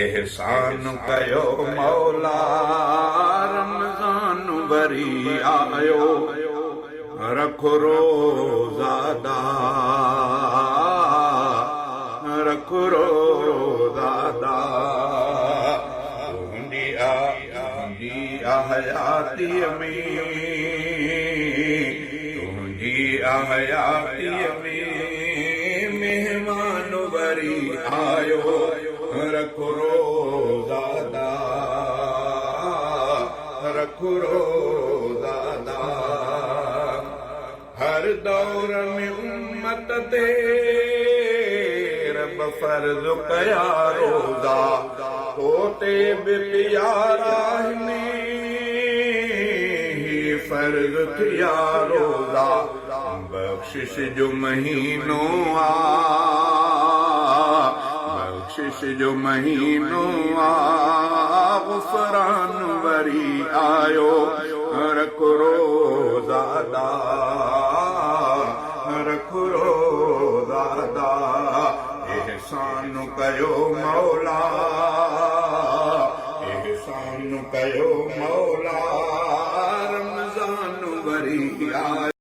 एहसान कयो मौला रमज़ान वरी आयो रखो रोज़ादा तुंहिंजी हयातीअ में मेहमान वरी आयो रखो रोज़ादा हर दौर में उम्मत ते रब फर्ज़ कया रोज़ा तोते बि प्यारा में फर्ज़ थिया रोज़ा बख़्शिश जो महीनो गुफ़रान वरी आयो रखो रोज़ादा एहसान कयो मौला